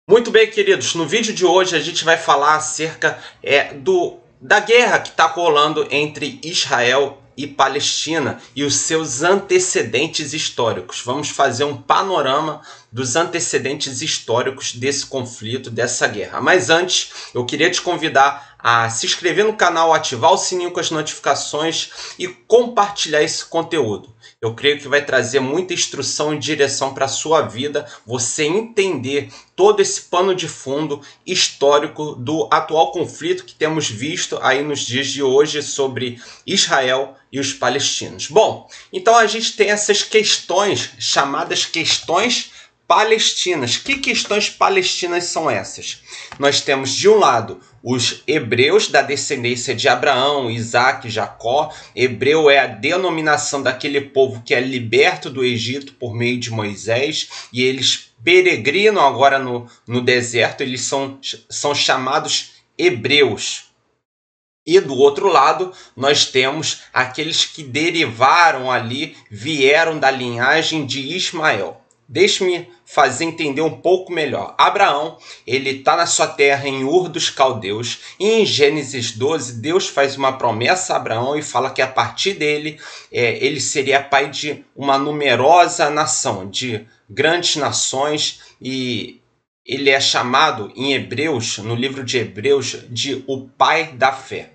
Muito bem, queridos. No vídeo de hoje a gente vai falar acerca da guerra que está rolando entre Israel e Palestina e os seus antecedentes históricos. Vamos fazer um panorama dos antecedentes históricos desse conflito, dessa guerra. Mas antes, eu queria te convidar a se inscrever no canal, ativar o sininho com as notificações e compartilhar esse conteúdo. Eu creio que vai trazer muita instrução e direção para a sua vida, você entender todo esse pano de fundo histórico do atual conflito que temos visto aí nos dias de hoje sobre Israel e os palestinos. Bom, então a gente tem essas questões chamadas questões palestinas. Que questões palestinas são essas? Nós temos de um lado os hebreus da descendência de Abraão, Isaac, Jacó. Hebreu é a denominação daquele povo que é liberto do Egito por meio de Moisés, e eles peregrinam agora no deserto, eles são chamados hebreus. E do outro lado, nós temos aqueles que derivaram ali, vieram da linhagem de Ismael. Deixe-me fazer entender um pouco melhor. Abraão, ele está na sua terra em Ur dos Caldeus, e em Gênesis 12, Deus faz uma promessa a Abraão e fala que a partir dele, ele seria pai de uma numerosa nação, de grandes nações, e ele é chamado em Hebreus, no livro de Hebreus, de o pai da fé.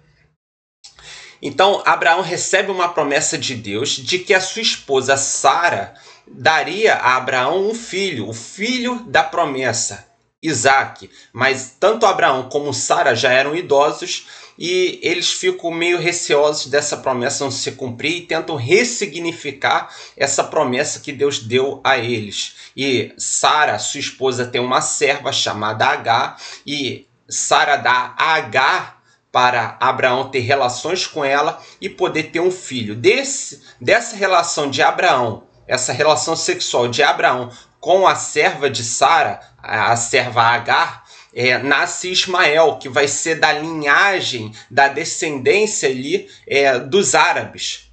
Então, Abraão recebe uma promessa de Deus de que a sua esposa Sara daria a Abraão um filho, o filho da promessa, Isaac. Mas tanto Abraão como Sara já eram idosos e eles ficam meio receosos dessa promessa não se cumprir e tentam ressignificar essa promessa que Deus deu a eles. E Sara, sua esposa, tem uma serva chamada Agar, e Sara dá a Agar para Abraão ter relações com ela e poder ter um filho. Dessa relação de Abraão, essa relação sexual de Abraão com a serva de Sara, a serva Agar, nasce Ismael, que vai ser da linhagem, da descendência ali dos árabes.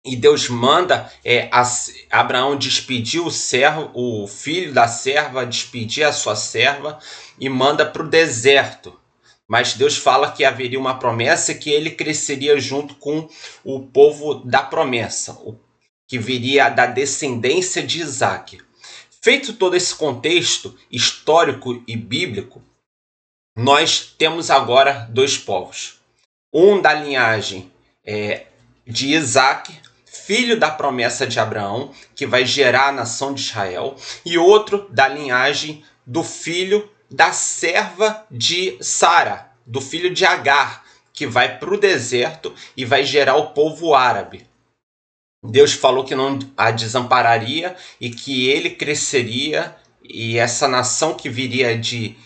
E Deus manda Abraão despedir o filho da serva, despedir a sua serva e manda para o deserto. Mas Deus fala que haveria uma promessa, que ele cresceria junto com o povo da promessa, que viria da descendência de Isaac. Feito todo esse contexto histórico e bíblico, nós temos agora dois povos. Um da linhagem de Isaac, filho da promessa de Abraão, que vai gerar a nação de Israel, e outro da linhagem do filho da serva de Sara, do filho de Agar, que vai para o deserto e vai gerar o povo árabe. Deus falou que não a desampararia e que ele cresceria, e essa nação que viria de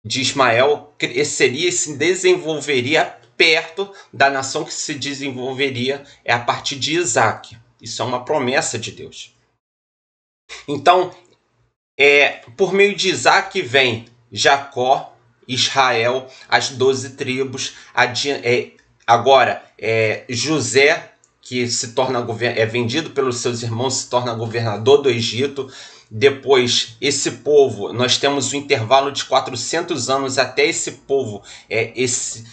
Ismael cresceria e se desenvolveria perto da nação que se desenvolveria a partir de Isaac. Isso é uma promessa de Deus. Então, por meio de Isaac vem Jacó, Israel, as 12 tribos. Agora, José, que é vendido pelos seus irmãos, se torna governador do Egito. Depois, esse povo, nós temos um intervalo de 400 anos até esse povo, esse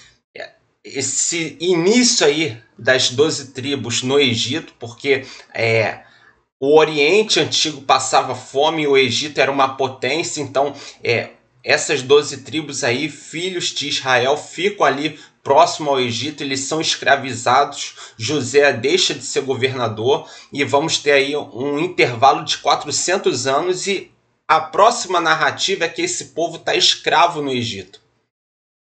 início aí das 12 tribos no Egito, porque o Oriente Antigo passava fome e o Egito era uma potência. Então, essas 12 tribos aí, filhos de Israel, ficam ali próximo ao Egito, eles são escravizados. José deixa de ser governador e vamos ter aí um intervalo de 400 anos, e a próxima narrativa é que esse povo está escravo no Egito.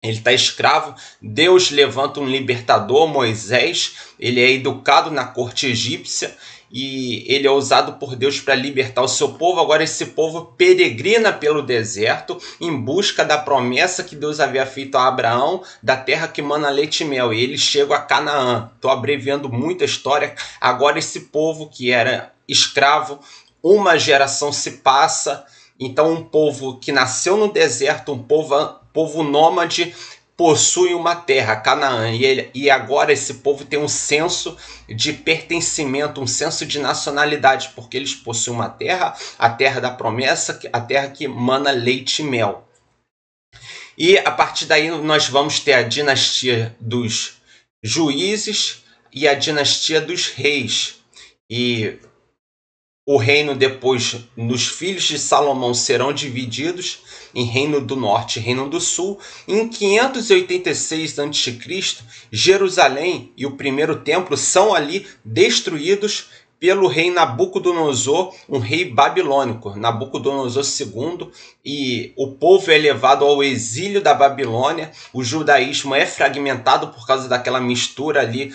Ele está escravo, Deus levanta um libertador, Moisés, ele é educado na corte egípcia e ele é usado por Deus para libertar o seu povo. Agora esse povo peregrina pelo deserto em busca da promessa que Deus havia feito a Abraão, da terra que mana leite e mel, e eles chegam a Canaã. Estou abreviando muito a história. Agora esse povo que era escravo, uma geração se passa, então um povo que nasceu no deserto, um povo nômade, possui uma terra, Canaã, e agora esse povo tem um senso de pertencimento, um senso de nacionalidade, porque eles possuem uma terra, a terra da promessa, a terra que mana leite e mel. E a partir daí nós vamos ter a dinastia dos juízes e a dinastia dos reis. E o reino depois, nos filhos de Salomão, serão divididos em Reino do Norte e Reino do Sul. Em 586 a.C., Jerusalém e o primeiro templo são ali destruídos pelo rei Nabucodonosor, um rei babilônico, Nabucodonosor II, e o povo é levado ao exílio da Babilônia. O judaísmo é fragmentado por causa daquela mistura ali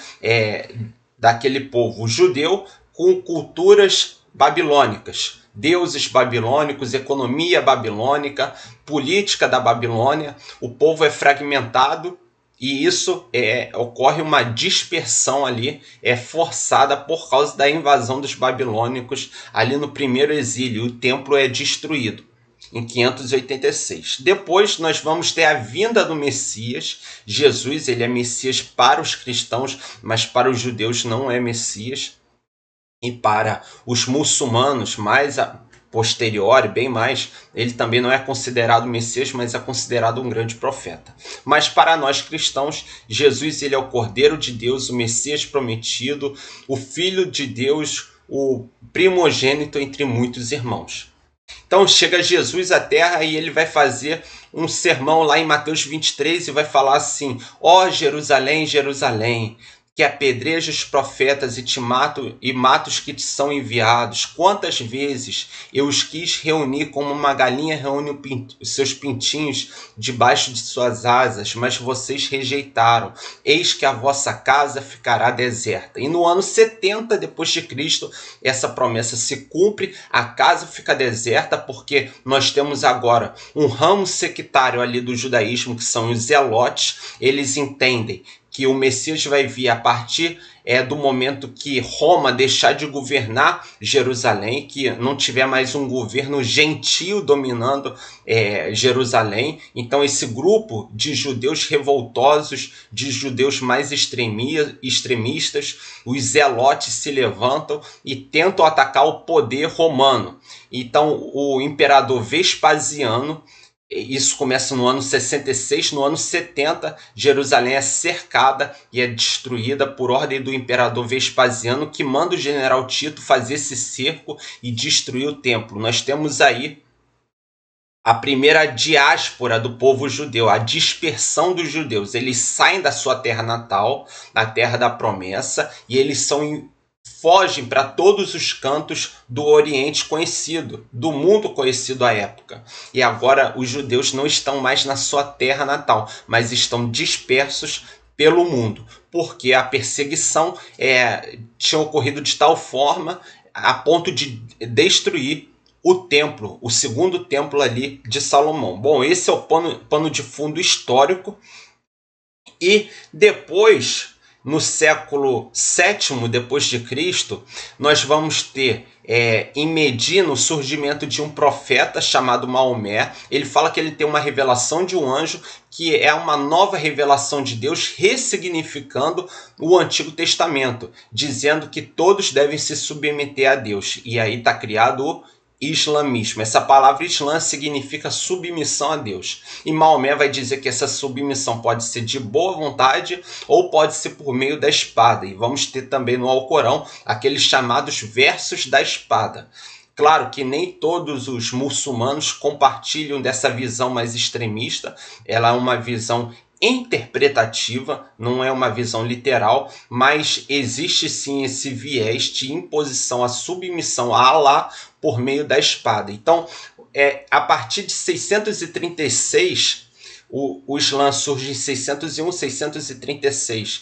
daquele povo judeu com culturas babilônicas, deuses babilônicos, economia babilônica, política da Babilônia. O povo é fragmentado e isso ocorre uma dispersão ali, forçada por causa da invasão dos babilônicos ali no primeiro exílio. O templo é destruído em 586. Depois nós vamos ter a vinda do Messias. Jesus, ele é Messias para os cristãos, mas para os judeus não é Messias. E para os muçulmanos, mais a posteriori, bem mais, ele também não é considerado Messias, mas é considerado um grande profeta. Mas para nós cristãos, Jesus, ele é o Cordeiro de Deus, o Messias prometido, o Filho de Deus, o primogênito entre muitos irmãos. Então chega Jesus à terra e ele vai fazer um sermão lá em Mateus 23 e vai falar assim: ó Jerusalém, Jerusalém, que apedreja os profetas e mata os que te são enviados. Quantas vezes eu os quis reunir como uma galinha reúne os seus pintinhos debaixo de suas asas, mas vocês rejeitaram. Eis que a vossa casa ficará deserta. E no ano 70 depois de Cristo, essa promessa se cumpre, a casa fica deserta, porque nós temos agora um ramo sectário ali do judaísmo, que são os zelotes. Eles entendem que o Messias vai vir a partir do momento que Roma deixar de governar Jerusalém, que não tiver mais um governo gentio dominando Jerusalém. Então esse grupo de judeus revoltosos, de judeus mais extremistas, os zelotes se levantam e tentam atacar o poder romano. Então o imperador Vespasiano, isso começa no ano 66, no ano 70, Jerusalém é cercada e é destruída por ordem do imperador Vespasiano, que manda o general Tito fazer esse cerco e destruir o templo. Nós temos aí a primeira diáspora do povo judeu, a dispersão dos judeus. Eles saem da sua terra natal, na terra da promessa, e eles fogem para todos os cantos do Oriente conhecido, do mundo conhecido à época. E agora os judeus não estão mais na sua terra natal, mas estão dispersos pelo mundo, porque a perseguição tinha ocorrido de tal forma a ponto de destruir o templo, o segundo templo ali de Salomão. Bom, esse é o pano de fundo histórico. E depois, no século VII depois de Cristo, nós vamos ter em Medina o surgimento de um profeta chamado Maomé. Ele fala que ele tem uma revelação de um anjo, que é uma nova revelação de Deus, ressignificando o Antigo Testamento, dizendo que todos devem se submeter a Deus. E aí está criado o islamismo. Essa palavra Islã significa submissão a Deus. E Maomé vai dizer que essa submissão pode ser de boa vontade ou pode ser por meio da espada. E vamos ter também no Alcorão aqueles chamados versos da espada. Claro que nem todos os muçulmanos compartilham dessa visão mais extremista. Ela é uma visão interpretativa, não é uma visão literal, mas existe sim esse viés de imposição à submissão a Allah por meio da espada. Então, a partir de 636, o Islã surge em 601, 636.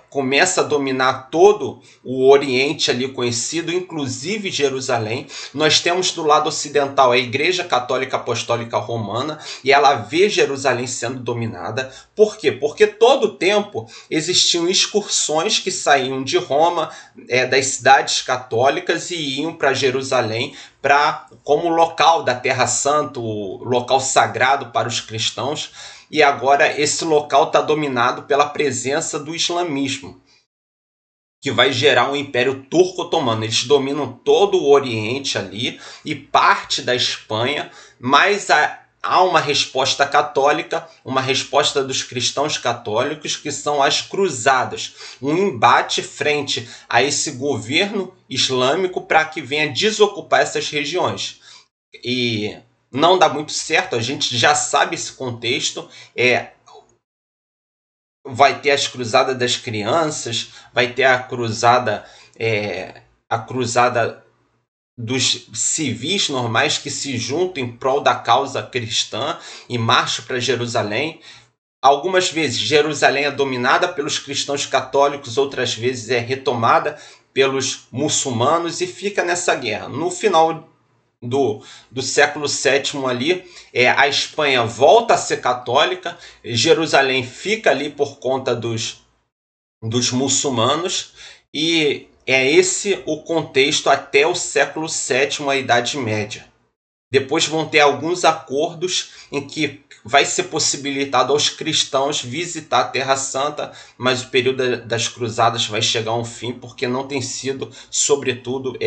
Começa a dominar todo o Oriente ali conhecido, inclusive Jerusalém. Nós temos do lado ocidental a Igreja Católica Apostólica Romana, e ela vê Jerusalém sendo dominada. Por quê? Porque todo o tempo existiam excursões que saíam de Roma, das cidades católicas, e iam para Jerusalém como local da Terra Santa, o local sagrado para os cristãos, e agora esse local está dominado pela presença do islamismo, que vai gerar um Império Turco-Otomano. Eles dominam todo o Oriente ali e parte da Espanha, mas há uma resposta católica, uma resposta dos cristãos católicos, que são as cruzadas, um embate frente a esse governo islâmico para que venha desocupar essas regiões. E não dá muito certo, a gente já sabe esse contexto. Vai ter as cruzadas das crianças, vai ter a cruzada dos civis normais que se juntam em prol da causa cristã e marcham para Jerusalém. Algumas vezes Jerusalém é dominada pelos cristãos católicos, outras vezes é retomada pelos muçulmanos e fica nessa guerra. No final do século VII ali, a Espanha volta a ser católica, Jerusalém fica ali por conta dos muçulmanos, e é esse o contexto até o século VII, a Idade Média. Depois vão ter alguns acordos em que vai ser possibilitado aos cristãos visitar a Terra Santa, mas o período das cruzadas vai chegar a um fim, porque não tem sido, sobretudo,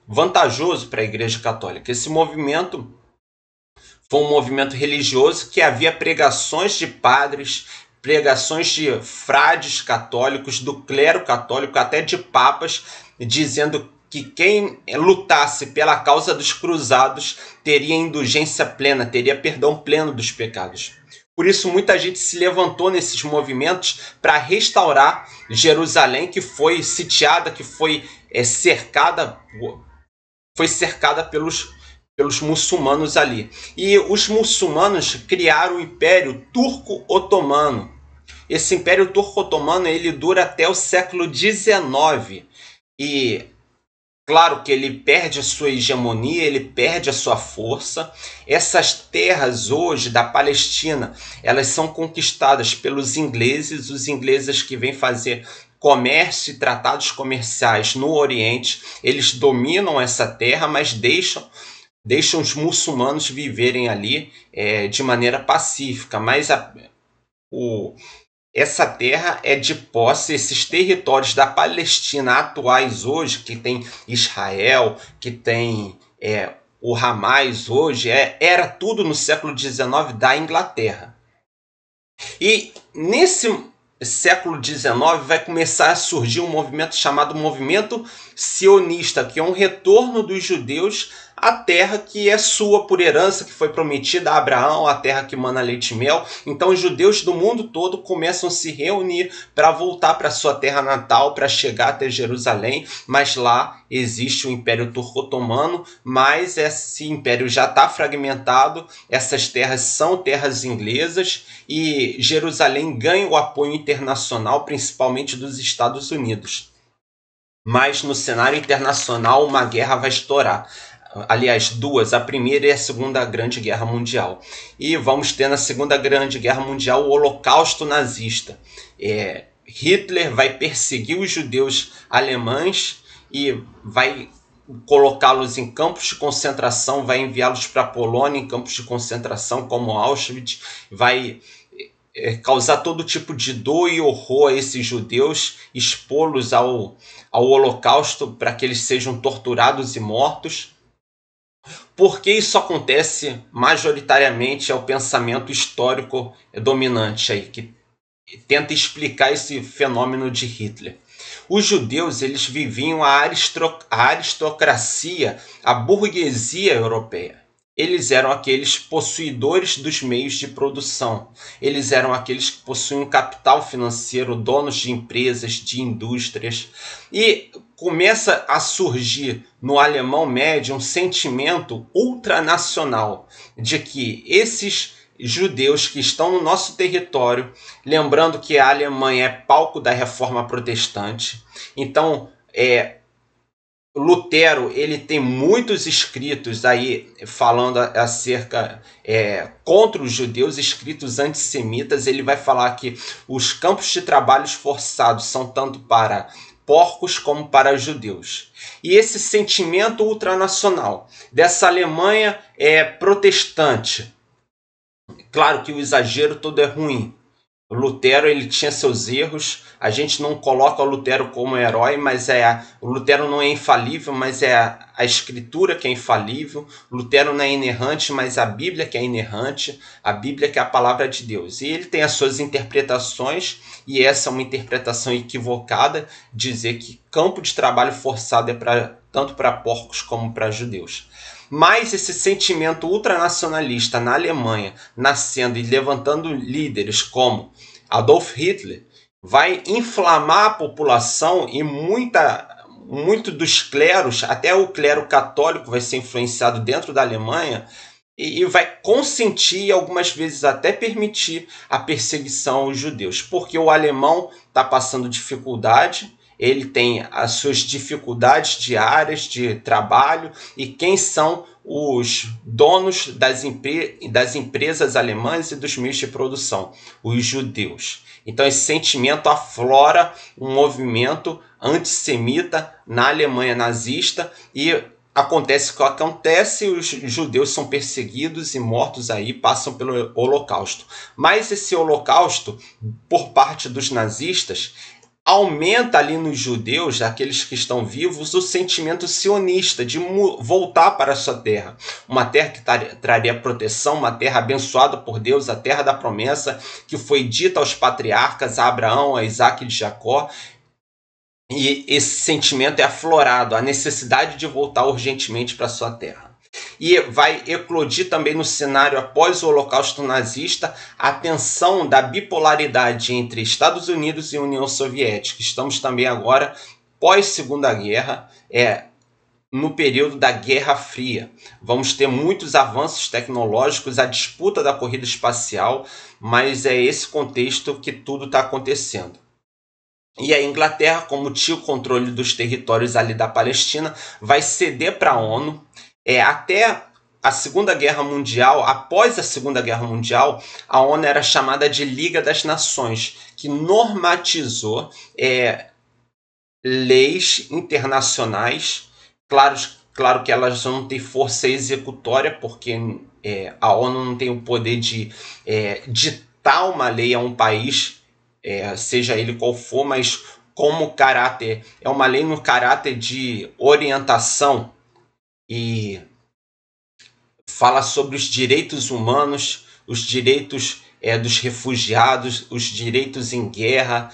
vantajoso para a Igreja Católica. Esse movimento foi um movimento religioso que havia pregações de padres, pregações de frades católicos, do clero católico, até de papas, dizendo que quem lutasse pela causa dos cruzados teria indulgência plena, teria perdão pleno dos pecados. Por isso, muita gente se levantou nesses movimentos para restaurar Jerusalém, que foi sitiada, que foi cercada pelos muçulmanos ali. E os muçulmanos criaram o Império Turco-Otomano. Esse Império Turco-Otomano ele dura até o século XIX. E claro que ele perde a sua hegemonia, ele perde a sua força. Essas terras hoje da Palestina, elas são conquistadas pelos ingleses, os ingleses que vêm fazer comércio e tratados comerciais no Oriente. Eles dominam essa terra, mas deixam os muçulmanos viverem ali de maneira pacífica. Mas essa terra é de posse, esses territórios da Palestina atuais hoje, que tem Israel, que tem o Hamas hoje, era tudo no século XIX da Inglaterra. E nesse século XIX vai começar a surgir um movimento chamado movimento sionista, que é um retorno dos judeus à terra que é sua por herança, que foi prometida a Abraão, a terra que mana leite e mel. Então os judeus do mundo todo começam a se reunir para voltar para sua terra natal, para chegar até Jerusalém, mas lá existe o Império Turco-Otomano, mas esse império já está fragmentado, essas terras são terras inglesas e Jerusalém ganha o apoio internacional, principalmente dos Estados Unidos. Mas no cenário internacional uma guerra vai estourar. Aliás, duas, a primeira e a Segunda Grande Guerra Mundial. E vamos ter na Segunda Grande Guerra Mundial o Holocausto nazista. Hitler vai perseguir os judeus alemães e vai colocá-los em campos de concentração, vai enviá-los para a Polônia em campos de concentração como Auschwitz, vai causar todo tipo de dor e horror a esses judeus, expô-los ao Holocausto para que eles sejam torturados e mortos. Por que isso acontece majoritariamente é o pensamento histórico dominante aí, que tenta explicar esse fenômeno de Hitler. Os judeus eles viviam a aristocracia, a burguesia europeia. Eles eram aqueles possuidores dos meios de produção. Eles eram aqueles que possuíam capital financeiro, donos de empresas, de indústrias. E começa a surgir no alemão médio um sentimento ultranacional de que esses judeus que estão no nosso território, lembrando que a Alemanha é palco da Reforma Protestante, então Lutero ele tem muitos escritos aí falando acerca contra os judeus, escritos antissemitas. Ele vai falar que os campos de trabalhos forçados são tanto para porcos como para judeus. E esse sentimento ultranacional dessa Alemanha protestante, claro que o exagero todo é ruim. O Lutero, ele tinha seus erros. A gente não coloca o Lutero como herói, mas o Lutero não é infalível, mas é a escritura que é infalível. O Lutero não é inerrante, mas a Bíblia que é inerrante, a Bíblia que é a palavra de Deus. E ele tem as suas interpretações, e essa é uma interpretação equivocada, dizer que campo de trabalho forçado é tanto para porcos como para judeus. Mas esse sentimento ultranacionalista na Alemanha, nascendo e levantando líderes como Adolf Hitler, vai inflamar a população e muito dos cleros, até o clero católico vai ser influenciado dentro da Alemanha, e vai consentir e algumas vezes até permitir a perseguição aos judeus, porque o alemão está passando dificuldade. Ele tem as suas dificuldades diárias de trabalho, e quem são os donos das empresas alemãs e dos meios de produção? Os judeus. Então esse sentimento aflora um movimento antissemita na Alemanha nazista, e acontece o que acontece, os judeus são perseguidos e mortos aí, passam pelo Holocausto. Mas esse Holocausto, por parte dos nazistas, aumenta ali nos judeus, aqueles que estão vivos, o sentimento sionista de voltar para a sua terra. Uma terra que traria proteção, uma terra abençoada por Deus, a terra da promessa que foi dita aos patriarcas, a Abraão, a Isaac e Jacó. E esse sentimento é aflorado, a necessidade de voltar urgentemente para a sua terra. E vai eclodir também no cenário após o Holocausto nazista a tensão da bipolaridade entre Estados Unidos e União Soviética. Estamos também agora pós-Segunda Guerra, no período da Guerra Fria. Vamos ter muitos avanços tecnológicos, a disputa da corrida espacial, mas é esse contexto que tudo está acontecendo. E a Inglaterra, como tinha o controle dos territórios ali da Palestina, vai ceder para a ONU. Até a Segunda Guerra Mundial, após a Segunda Guerra Mundial, a ONU era chamada de Liga das Nações, que normatizou leis internacionais. Claro que elas não têm força executória, porque a ONU não tem o poder de ditar uma lei a um país, seja ele qual for, mas como caráter, é uma lei no caráter de orientação, e fala sobre os direitos humanos, os direitos dos refugiados, os direitos em guerra,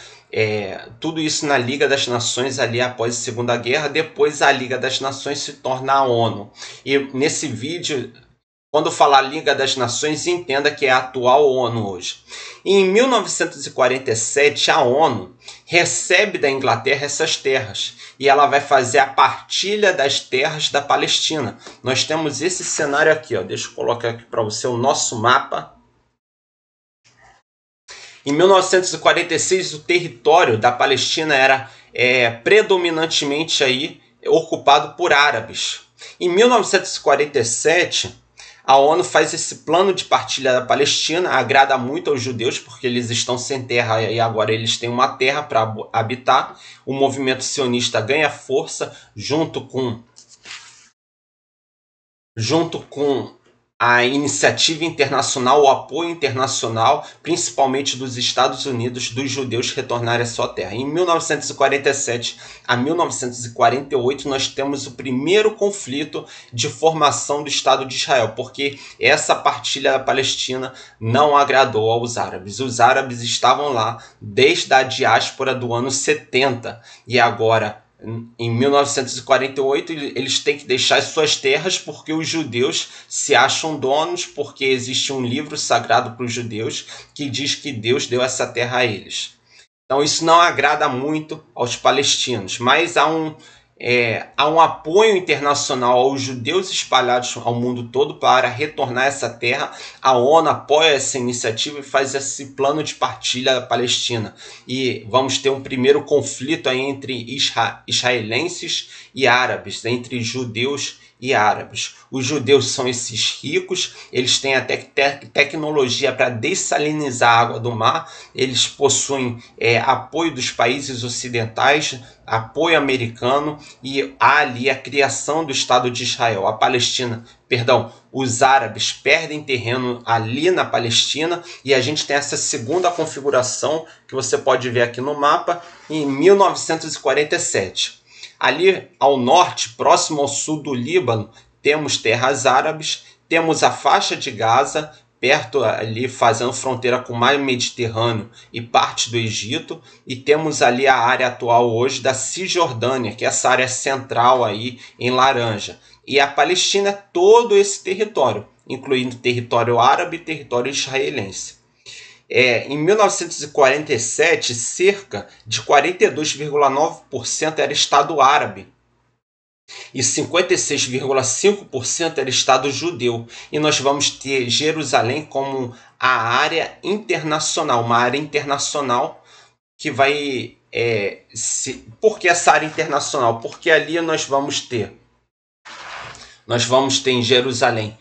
tudo isso na Liga das Nações ali após a Segunda Guerra. Depois a Liga das Nações se torna a ONU. E nesse vídeo, quando falar Liga das Nações, entenda que é a atual ONU hoje. E em 1947, a ONU recebe da Inglaterra essas terras, e ela vai fazer a partilha das terras da Palestina. Nós temos esse cenário aqui, deixa eu colocar aqui para você o nosso mapa. Em 1946, o território da Palestina era predominantemente aí ocupado por árabes. Em 1947, a ONU faz esse plano de partilha da Palestina, agrada muito aos judeus, porque eles estão sem terra e agora eles têm uma terra para habitar. O movimento sionista ganha força junto com a iniciativa internacional, o apoio internacional, principalmente dos Estados Unidos, dos judeus retornarem à sua terra. Em 1947 a 1948, nós temos o primeiro conflito de formação do Estado de Israel, porque essa partilha da Palestina não agradou aos árabes. Os árabes estavam lá desde a diáspora do ano 70, e agora, em 1948, eles têm que deixar as suas terras porque os judeus se acham donos, porque existe um livro sagrado para os judeus que diz que Deus deu essa terra a eles. Então isso não agrada muito aos palestinos, mas há um apoio internacional aos judeus espalhados ao mundo todo para retornar essa terra. A ONU apoia essa iniciativa e faz esse plano de partilha da Palestina. E vamos ter um primeiro conflito aí entre israelenses e árabes, entre judeus e árabes. Os judeus são esses ricos, eles têm até tecnologia para dessalinizar a água do mar, eles possuem apoio dos países ocidentais, apoio americano, e há ali a criação do Estado de Israel. A Palestina, perdão, os árabes perdem terreno ali na Palestina, e a gente tem essa segunda configuração que você pode ver aqui no mapa em 1947. Ali ao norte, próximo ao sul do Líbano, temos terras árabes, temos a faixa de Gaza, perto ali fazendo fronteira com o mar Mediterrâneo e parte do Egito, e temos ali a área atual hoje da Cisjordânia, que é essa área central aí em laranja. E a Palestina é todo esse território, incluindo território árabe e território israelense. Em 1947, cerca de 42,9% era Estado árabe e 56,5% era Estado judeu. E nós vamos ter Jerusalém como a área internacional, uma área internacional que vai... Por que essa área internacional? Porque ali nós vamos ter em Jerusalém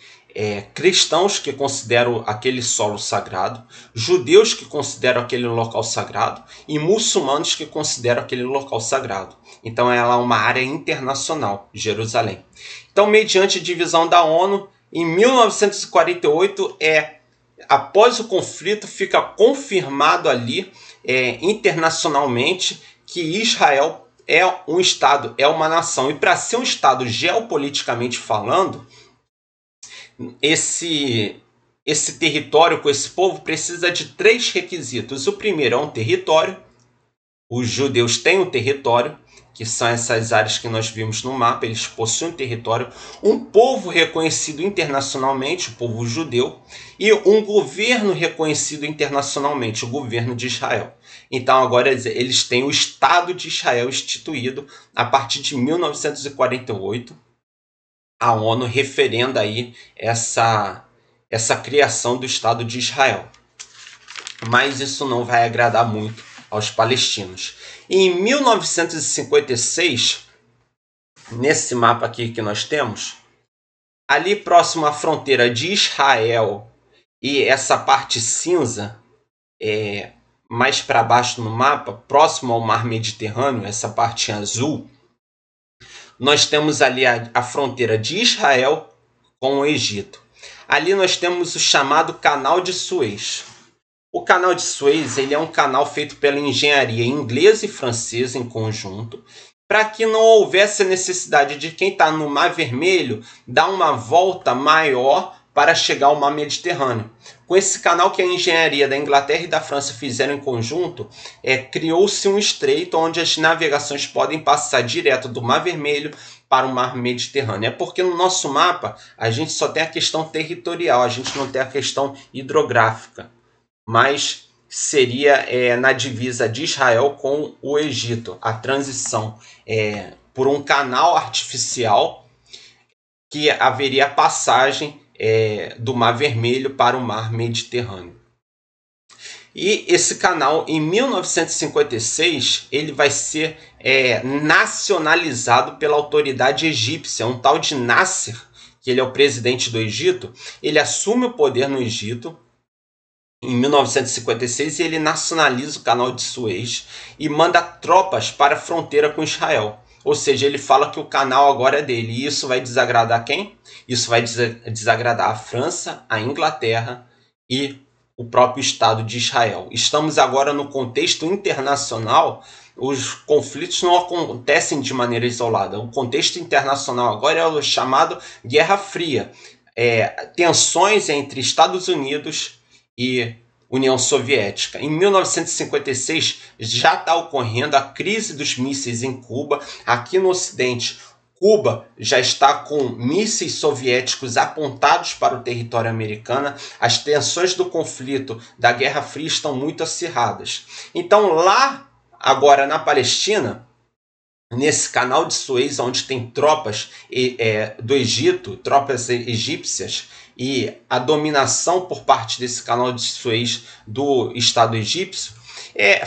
cristãos que consideram aquele solo sagrado, judeus que consideram aquele local sagrado e muçulmanos que consideram aquele local sagrado. Então ela é uma área internacional, Jerusalém. Então, mediante a divisão da ONU, em 1948, após o conflito, fica confirmado ali internacionalmente que Israel é um Estado, é uma nação. E para ser um Estado geopoliticamente falando, esse território com esse povo precisa de 3 requisitos. O primeiro é um território. Os judeus têm um território, que são essas áreas que nós vimos no mapa, eles possuem um território, um povo reconhecido internacionalmente, o povo judeu, e um governo reconhecido internacionalmente, o governo de Israel. Então agora eles têm o Estado de Israel instituído a partir de 1948, a ONU referenda aí essa criação do Estado de Israel. Mas isso não vai agradar muito aos palestinos. E em 1956, nesse mapa aqui que nós temos, ali próximo à fronteira de Israel e essa parte cinza, mais para baixo no mapa, próximo ao mar Mediterrâneo, essa parte azul, nós temos ali a fronteira de Israel com o Egito. Ali nós temos o chamado Canal de Suez. O Canal de Suez ele é um canal feito pela engenharia inglesa e francesa em conjunto, para que não houvesse a necessidade de quem está no Mar Vermelho dar uma volta maior para chegar ao Mar Mediterrâneo. Com esse canal que a engenharia da Inglaterra e da França fizeram em conjunto, criou-se um estreito onde as navegações podem passar direto do Mar Vermelho para o Mar Mediterrâneo. É porque no nosso mapa a gente só tem a questão territorial, a gente não tem a questão hidrográfica, mas seria na divisa de Israel com o Egito, a transição por um canal artificial que haveria passagem do Mar Vermelho para o Mar Mediterrâneo. E esse canal, em 1956, ele vai ser nacionalizado pela autoridade egípcia, um tal de Nasser, que ele é o presidente do Egito. Ele assume o poder no Egito em 1956 e ele nacionaliza o Canal de Suez e manda tropas para a fronteira com Israel. Ou seja, ele fala que o canal agora é dele. E isso vai desagradar quem? Isso vai desagradar a França, a Inglaterra e o próprio Estado de Israel. Estamos agora no contexto internacional. Os conflitos não acontecem de maneira isolada. O contexto internacional agora é o chamado Guerra Fria. Tensões entre Estados Unidos e União Soviética. Em 1956 já está ocorrendo a crise dos mísseis em Cuba. Aqui no Ocidente, Cuba já está com mísseis soviéticos apontados para o território americano. As tensões do conflito da Guerra Fria estão muito acirradas. Então lá, agora na Palestina, nesse Canal de Suez, onde tem tropas do Egito, tropas egípcias, e a dominação por parte desse Canal de Suez do Estado egípcio,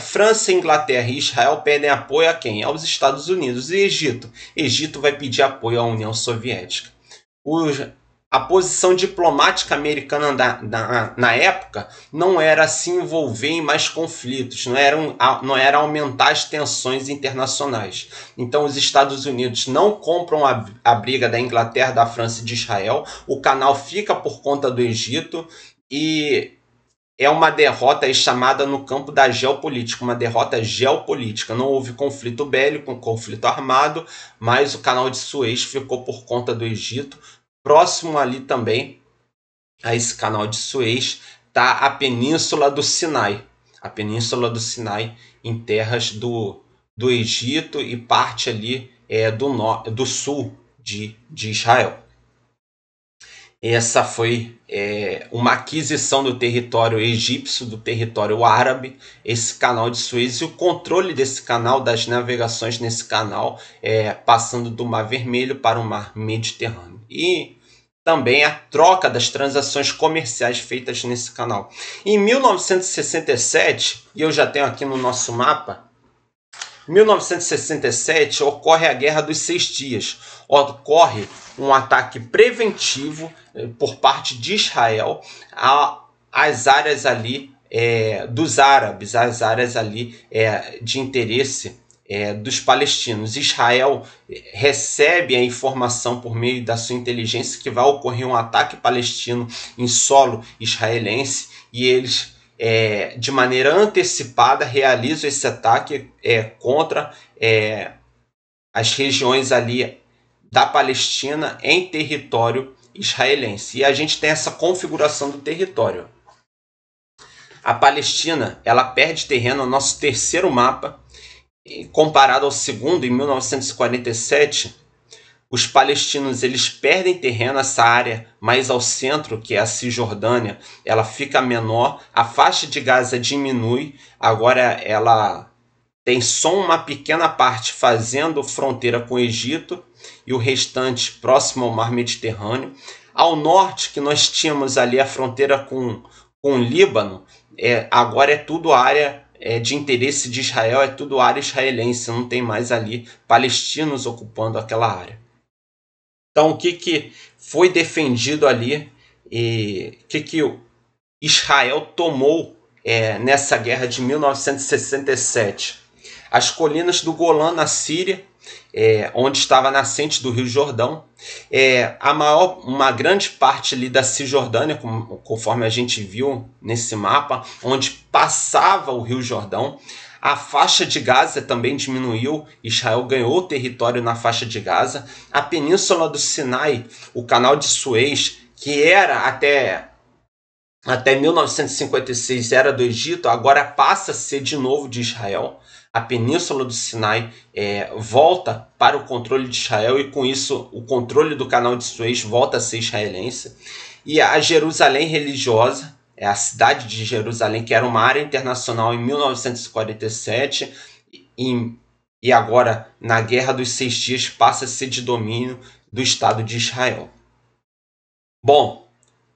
França, Inglaterra e Israel pedem apoio a quem? Aos Estados Unidos. E Egito? Egito vai pedir apoio à União Soviética. a posição diplomática americana na época não era se envolver em mais conflitos, não era aumentar as tensões internacionais. Então os Estados Unidos não compram a briga da Inglaterra, da França e de Israel, o canal fica por conta do Egito e é uma derrota chamada no campo da geopolítica, uma derrota geopolítica. Não houve conflito bélico, conflito armado, mas o canal de Suez ficou por conta do Egito. Próximo ali também a esse canal de Suez está a Península do Sinai. A Península do Sinai em terras do Egito e parte ali do sul de Israel. Essa foi uma aquisição do território egípcio, do território árabe, esse canal de Suez e o controle desse canal, das navegações nesse canal, passando do Mar Vermelho para o Mar Mediterrâneo. E também a troca das transações comerciais feitas nesse canal. Em 1967, e eu já tenho aqui no nosso mapa, 1967 ocorre a Guerra dos 6 Dias. Ocorre um ataque preventivo por parte de Israel às áreas ali dos árabes, às áreas ali de interesse dos palestinos. Israel recebe a informação por meio da sua inteligência que vai ocorrer um ataque palestino em solo israelense e eles de maneira antecipada realizam esse ataque contra as regiões ali da Palestina em território israelense. E a gente tem essa configuração do território. A Palestina, ela perde terreno no nosso terceiro mapa, comparado ao segundo, em 1947, os palestinos eles perdem terreno, essa área mais ao centro, que é a Cisjordânia, ela fica menor, a faixa de Gaza diminui, agora ela tem só uma pequena parte fazendo fronteira com o Egito e o restante próximo ao Mar Mediterrâneo. Ao norte, que nós tínhamos ali a fronteira com o Líbano, agora é tudo área de interesse de Israel, é tudo área israelense, não tem mais ali palestinos ocupando aquela área. Então, o que foi defendido ali e o que Israel tomou nessa guerra de 1967? As colinas do Golã, na Síria, onde estava a nascente do Rio Jordão, uma grande parte ali da Cisjordânia, conforme a gente viu nesse mapa, onde passava o Rio Jordão. A faixa de Gaza também diminuiu, Israel ganhou território na faixa de Gaza. A Península do Sinai, o canal de Suez, que era até 1956 era do Egito, agora passa a ser de novo de Israel. A Península do Sinai volta para o controle de Israel e com isso o controle do canal de Suez volta a ser israelense. E a Jerusalém religiosa, a cidade de Jerusalém, que era uma área internacional em 1947 e agora na Guerra dos 6 Dias passa a ser de domínio do Estado de Israel. Bom,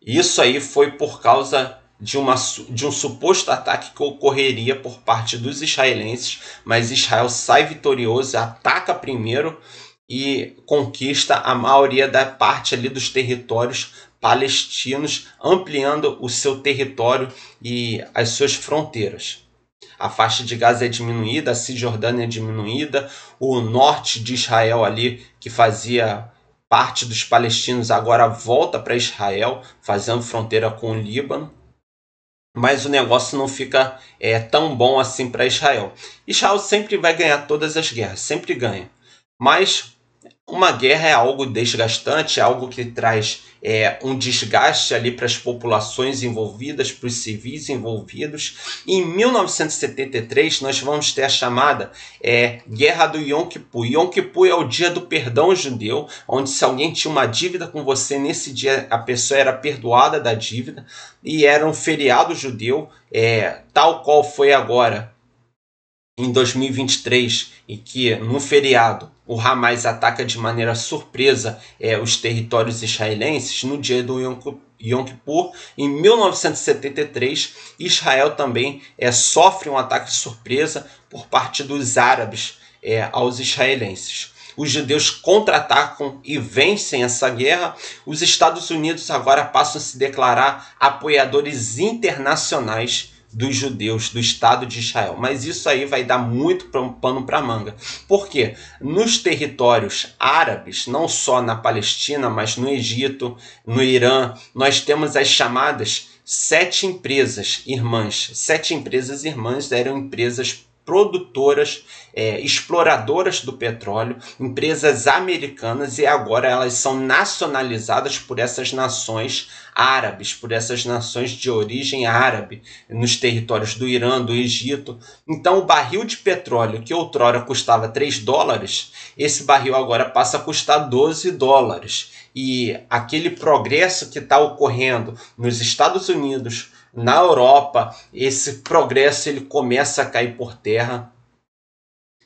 isso aí foi por causa de um suposto ataque que ocorreria por parte dos israelenses, mas Israel sai vitorioso, ataca primeiro e conquista a maioria da parte ali dos territórios palestinos, ampliando o seu território e as suas fronteiras. A faixa de Gaza é diminuída, a Cisjordânia é diminuída, o norte de Israel ali, que fazia parte dos palestinos, agora volta para Israel, fazendo fronteira com o Líbano. Mas o negócio não fica tão bom assim para Israel. Israel sempre vai ganhar todas as guerras, sempre ganha. Mas uma guerra é algo desgastante, é algo que traz um desgaste ali para as populações envolvidas, para os civis envolvidos. E em 1973 nós vamos ter a chamada Guerra do Yom Kippur. Yom Kippur é o dia do perdão judeu, onde se alguém tinha uma dívida com você, nesse dia a pessoa era perdoada da dívida e era um feriado judeu, tal qual foi agora em 2023, em que no feriado o Hamas ataca de maneira surpresa os territórios israelenses. No dia do Yom Kippur, em 1973, Israel também sofre um ataque surpresa por parte dos árabes aos israelenses. os judeus contra-atacam e vencem essa guerra, os Estados Unidos agora passam a se declarar apoiadores internacionais dos judeus, do Estado de Israel. Mas isso aí vai dar muito pano para manga. Por quê? Nos territórios árabes, não só na Palestina, mas no Egito, no Irã, nós temos as chamadas 7 empresas irmãs. 7 empresas irmãs eram empresas produtoras, exploradoras do petróleo, empresas americanas, e agora elas são nacionalizadas por essas nações árabes, por essas nações de origem árabe, nos territórios do Irã, do Egito. Então o barril de petróleo, que outrora custava $3, esse barril agora passa a custar $12. E aquele progresso que está ocorrendo nos Estados Unidos, na Europa, esse progresso ele começa a cair por terra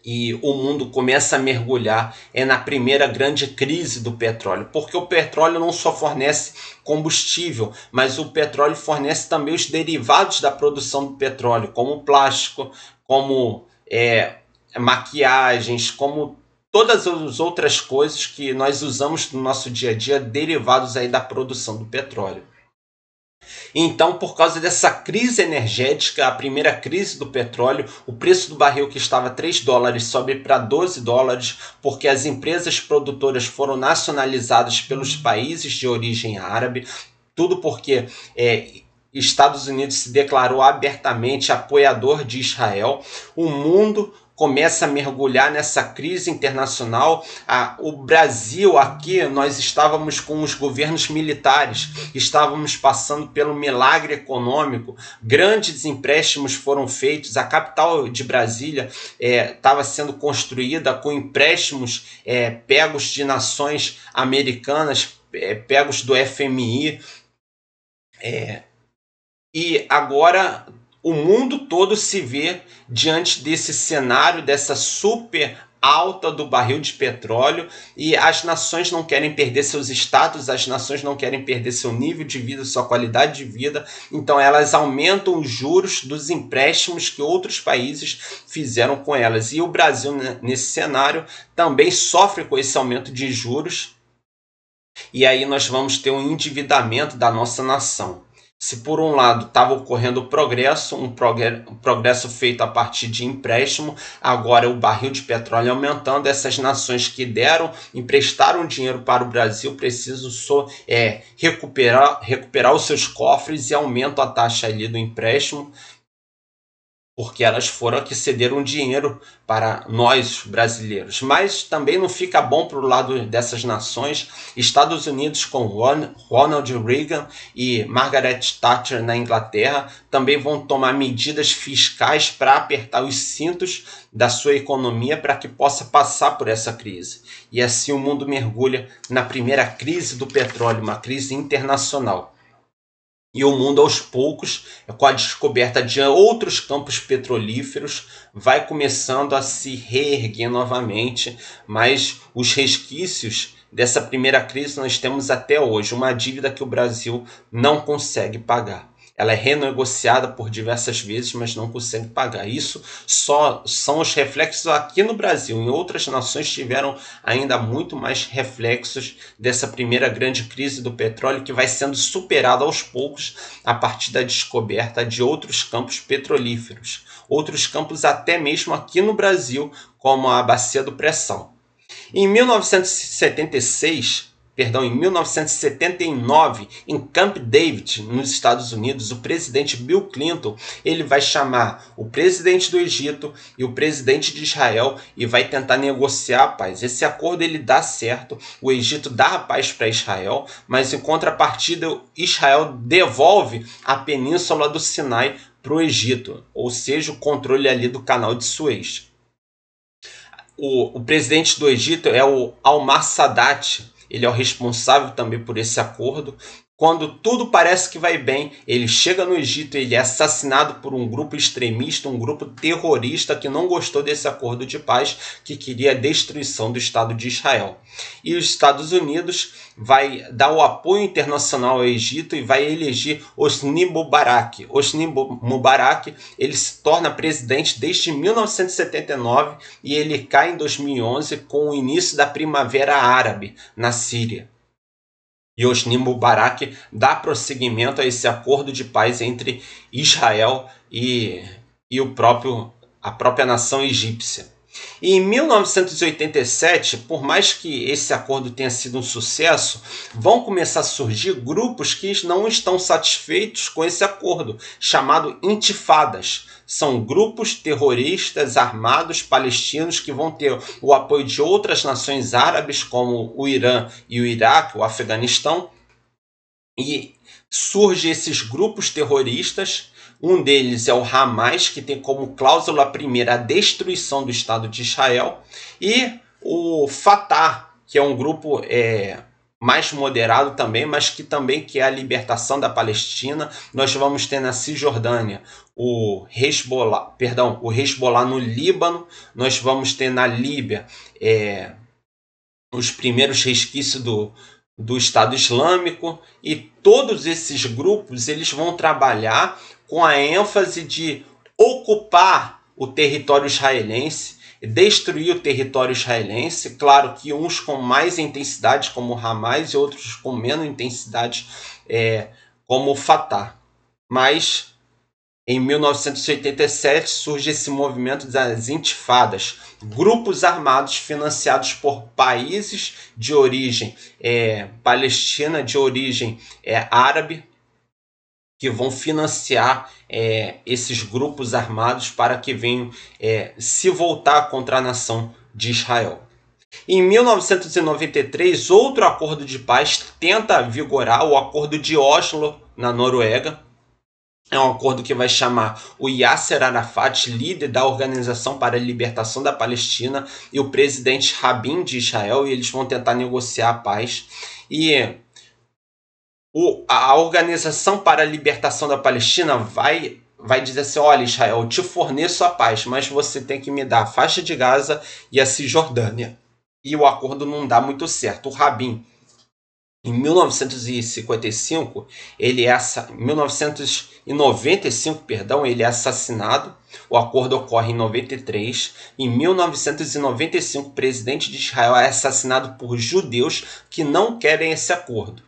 e o mundo começa a mergulhar na primeira grande crise do petróleo, porque o petróleo não só fornece combustível, mas o petróleo fornece também os derivados da produção do petróleo, como plástico, como maquiagens, como todas as outras coisas que nós usamos no nosso dia a dia, derivados aí da produção do petróleo. Então, por causa dessa crise energética, a primeira crise do petróleo, o preço do barril que estava $3 sobe para $12, porque as empresas produtoras foram nacionalizadas pelos países de origem árabe, tudo porque Estados Unidos se declarou abertamente apoiador de Israel. O mundo começa a mergulhar nessa crise internacional. O Brasil aqui, nós estávamos com os governos militares, estávamos passando pelo milagre econômico, grandes empréstimos foram feitos, a capital de Brasília estava sendo construída com empréstimos pegos de nações americanas, pegos do FMI, e agora o mundo todo se vê diante desse cenário, dessa super alta do barril de petróleo, e as nações não querem perder seus status, as nações não querem perder seu nível de vida, sua qualidade de vida, então elas aumentam os juros dos empréstimos que outros países fizeram com elas. E o Brasil, nesse cenário, também sofre com esse aumento de juros, e aí nós vamos ter um endividamento da nossa nação. Se por um lado estava ocorrendo o progresso, um progresso feito a partir de empréstimo, agora o barril de petróleo aumentando, essas nações que emprestaram dinheiro para o Brasil precisam recuperar os seus cofres e aumentam a taxa ali do empréstimo, porque elas foram que cederam dinheiro para nós brasileiros. Mas também não fica bom para o lado dessas nações. Estados Unidos com Ronald Reagan e Margaret Thatcher na Inglaterra também vão tomar medidas fiscais para apertar os cintos da sua economia para que possa passar por essa crise. E assim o mundo mergulha na primeira crise do petróleo, uma crise internacional. E o mundo, aos poucos, com a descoberta de outros campos petrolíferos, vai começando a se reerguer novamente, mas os resquícios dessa primeira crise nós temos até hoje, uma dívida que o Brasil não consegue pagar. Ela é renegociada por diversas vezes, mas não consegue pagar. Isso só são os reflexos aqui no Brasil. Em outras nações tiveram ainda muito mais reflexos dessa primeira grande crise do petróleo, que vai sendo superada aos poucos a partir da descoberta de outros campos petrolíferos. Outros campos até mesmo aqui no Brasil, como a Bacia do Pré-Sal. Em 1979, em Camp David, nos Estados Unidos, o presidente Bill Clinton ele vai chamar o presidente do Egito e o presidente de Israel e vai tentar negociar a paz. Esse acordo ele dá certo, o Egito dá a paz para Israel, mas em contrapartida Israel devolve a península do Sinai para o Egito, ou seja, o controle ali do canal de Suez. O presidente do Egito é o Anwar Sadat. Ele é o responsável também por esse acordo. Quando tudo parece que vai bem, ele chega no Egito e ele é assassinado por um grupo extremista, um grupo terrorista que não gostou desse acordo de paz, que queria a destruição do Estado de Israel. E os Estados Unidos vai dar o apoio internacional ao Egito e vai eleger Hosni Mubarak. Hosni Mubarak, ele se torna presidente desde 1979 e ele cai em 2011 com o início da Primavera Árabe na Síria. E Hosni Mubarak dá prosseguimento a esse acordo de paz entre Israel e a própria nação egípcia. E em 1987, por mais que esse acordo tenha sido um sucesso, vão começar a surgir grupos que não estão satisfeitos com esse acordo, chamado intifadas. São grupos terroristas armados palestinos que vão ter o apoio de outras nações árabes, como o Irã e o Iraque, o Afeganistão. E surgem esses grupos terroristas. Um deles é o Hamas, que tem como cláusula primeira a destruição do Estado de Israel. E o Fatah, que é um grupo mais moderado também, mas que também quer a libertação da Palestina. Nós vamos ter na Cisjordânia o Hezbollah no Líbano. Nós vamos ter na Líbia os primeiros resquícios do Estado Islâmico. E todos esses grupos eles vão trabalhar com a ênfase de ocupar o território israelense, destruir o território israelense. Claro que uns com mais intensidade, como o Hamas, e outros com menos intensidade, como o Fatah. Mas em 1987 surge esse movimento das intifadas, grupos armados financiados por países de origem palestina, de origem árabe, que vão financiar esses grupos armados para que venham se voltar contra a nação de Israel. Em 1993, outro acordo de paz tenta vigorar, o Acordo de Oslo, na Noruega. É um acordo que vai chamar o Yasser Arafat, líder da Organização para a Libertação da Palestina, e o presidente Rabin de Israel, e eles vão tentar negociar a paz. E a Organização para a Libertação da Palestina vai dizer assim: olha, Israel, eu te forneço a paz, mas você tem que me dar a faixa de Gaza e a Cisjordânia. E o acordo não dá muito certo. O Rabin, em 1995, 1995, ele é assassinado. O acordo ocorre em 93. Em 1995, o presidente de Israel é assassinado por judeus que não querem esse acordo.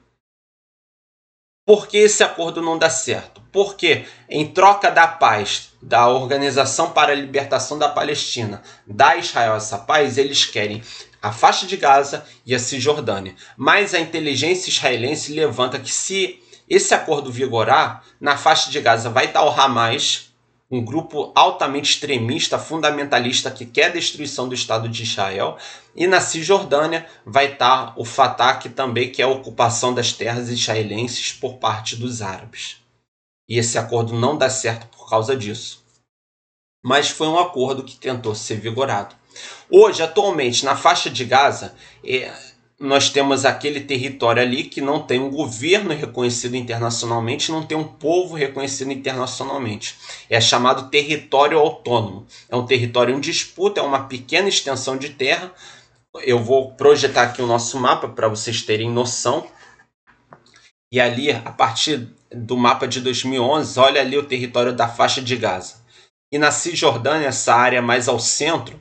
Por que esse acordo não dá certo? Porque, em troca da paz da Organização para a Libertação da Palestina, da Israel essa paz, eles querem a faixa de Gaza e a Cisjordânia. Mas a inteligência israelense levanta que, se esse acordo vigorar, na faixa de Gaza vai estar o Hamas, um grupo altamente extremista, fundamentalista, que quer a destruição do Estado de Israel, e na Cisjordânia vai estar o Fatah, que também quer a ocupação das terras israelenses por parte dos árabes. E esse acordo não dá certo por causa disso. Mas foi um acordo que tentou ser vigorado. Hoje, atualmente, na faixa de Gaza, nós temos aquele território ali que não tem um governo reconhecido internacionalmente, não tem um povo reconhecido internacionalmente. É chamado território autônomo. É um território em disputa, é uma pequena extensão de terra. Eu vou projetar aqui o nosso mapa para vocês terem noção. E ali, a partir do mapa de 2011, olha ali o território da faixa de Gaza. E na Cisjordânia, essa área mais ao centro,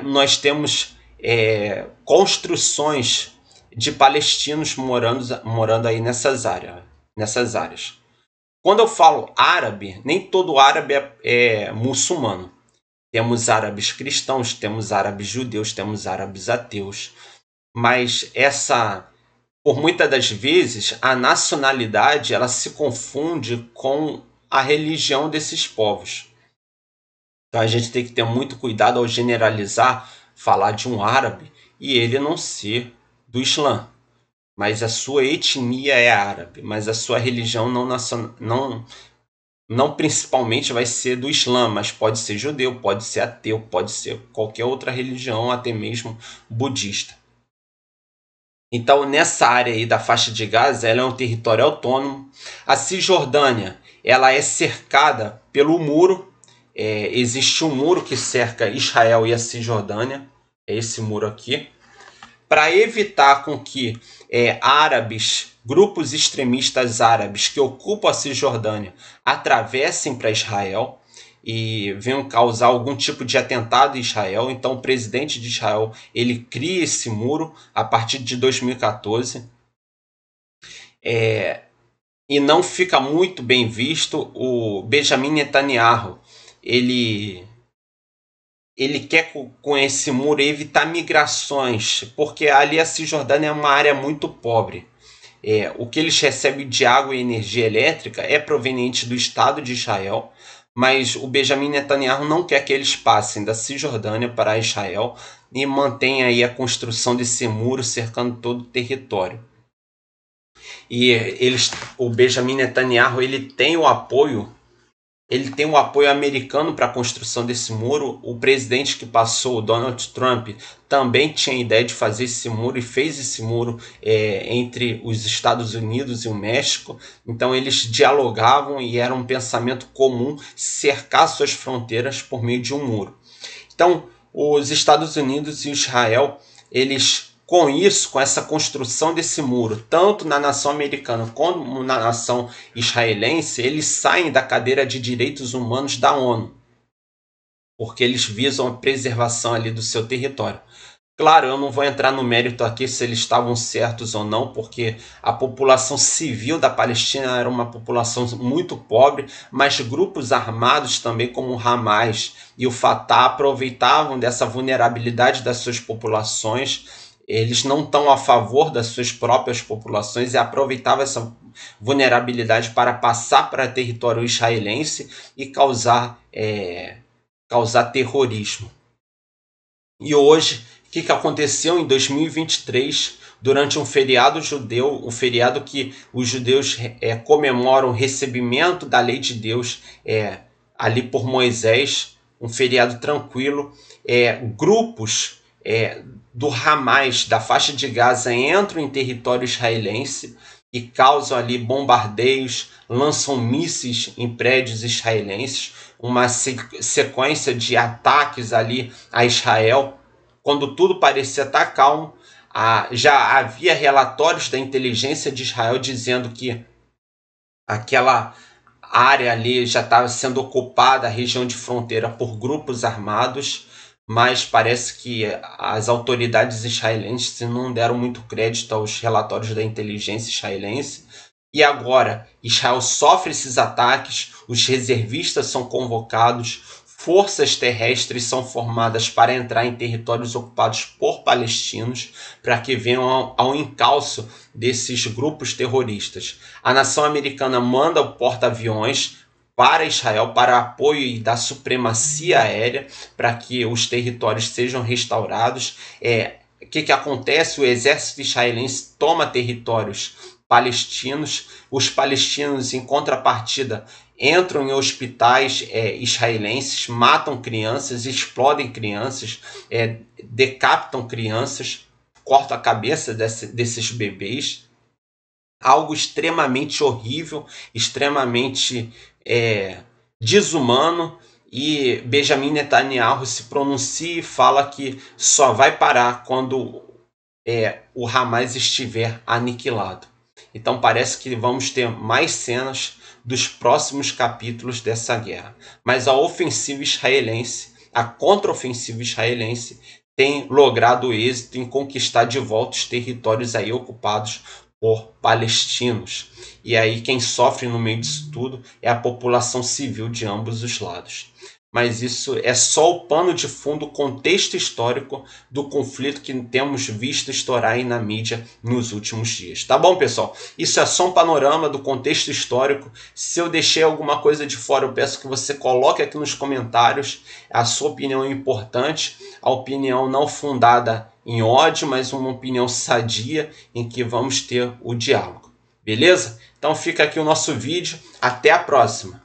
nós temos construções de palestinos morando aí nessas áreas. Quando eu falo árabe, nem todo árabe é muçulmano. Temos árabes cristãos, temos árabes judeus, temos árabes ateus. Mas por muitas das vezes, a nacionalidade ela se confunde com a religião desses povos. Então a gente tem que ter muito cuidado ao generalizar, falar de um árabe e ele não ser do Islã. Mas a sua etnia é árabe, mas a sua religião não principalmente vai ser do Islã, mas pode ser judeu, pode ser ateu, pode ser qualquer outra religião, até mesmo budista. Então, nessa área aí da faixa de Gaza, ela é um território autônomo. A Cisjordânia, ela é cercada pelo muro. Existe um muro que cerca Israel e a Cisjordânia. É esse muro aqui. Para evitar com que grupos extremistas árabes que ocupam a Cisjordânia atravessem para Israel e venham causar algum tipo de atentado em Israel. Então o presidente de Israel ele cria esse muro a partir de 2014 e não fica muito bem visto. O Benjamin Netanyahu ele quer com esse muro evitar migrações, porque ali a Cisjordânia é uma área muito pobre. O que eles recebem de água e energia elétrica é proveniente do Estado de Israel, mas o Benjamin Netanyahu não quer que eles passem da Cisjordânia para Israel e mantém aí a construção desse muro cercando todo o território. E o Benjamin Netanyahu ele tem o apoio americano para a construção desse muro. O presidente que passou, o Donald Trump, também tinha a ideia de fazer esse muro e fez esse muro entre os Estados Unidos e o México. Então eles dialogavam e era um pensamento comum cercar suas fronteiras por meio de um muro. Então os Estados Unidos e Israel, eles com isso, com essa construção desse muro, tanto na nação americana como na nação israelense, eles saem da cadeira de direitos humanos da ONU, porque eles visam a preservação ali do seu território. Claro, eu não vou entrar no mérito aqui se eles estavam certos ou não, porque a população civil da Palestina era uma população muito pobre, mas grupos armados também como o Hamas e o Fatah aproveitavam dessa vulnerabilidade das suas populações. Eles não estão a favor das suas próprias populações e aproveitavam essa vulnerabilidade para passar para território israelense e causar terrorismo. E hoje, o que aconteceu em 2023, durante um feriado judeu, um feriado que os judeus comemoram o recebimento da lei de Deus ali por Moisés, um feriado tranquilo, grupos do Hamas, da faixa de Gaza, entram em território israelense e causam ali bombardeios, lançam mísseis em prédios israelenses, uma sequência de ataques ali a Israel. Quando tudo parecia estar calmo, já havia relatórios da inteligência de Israel dizendo que aquela área ali já estava sendo ocupada, a região de fronteira, por grupos armados, mas parece que as autoridades israelenses não deram muito crédito aos relatórios da inteligência israelense. E agora Israel sofre esses ataques, os reservistas são convocados, forças terrestres são formadas para entrar em territórios ocupados por palestinos para que venham ao encalço desses grupos terroristas. A nação americana manda o porta-aviões para Israel para apoio da supremacia aérea, para que os territórios sejam restaurados. O que acontece? O exército israelense toma territórios palestinos, os palestinos, em contrapartida, entram em hospitais israelenses, matam crianças, explodem crianças, decapitam crianças, cortam a cabeça desses bebês. Algo extremamente horrível, extremamente desumano. E Benjamin Netanyahu se pronuncia e fala que só vai parar quando o Hamas estiver aniquilado. Então parece que vamos ter mais cenas dos próximos capítulos dessa guerra. Mas a ofensiva israelense, a contraofensiva israelense, tem logrado êxito em conquistar de volta os territórios aí ocupados por palestinos. E aí quem sofre no meio disso tudo é a população civil de ambos os lados. Mas isso é só o pano de fundo, o contexto histórico do conflito que temos visto estourar aí na mídia nos últimos dias. Tá bom, pessoal? Isso é só um panorama do contexto histórico. Se eu deixei alguma coisa de fora, eu peço que você coloque aqui nos comentários. A sua opinião é importante, a opinião não fundada em ódio, mas uma opinião sadia em que vamos ter o diálogo. Beleza? Então fica aqui o nosso vídeo. Até a próxima!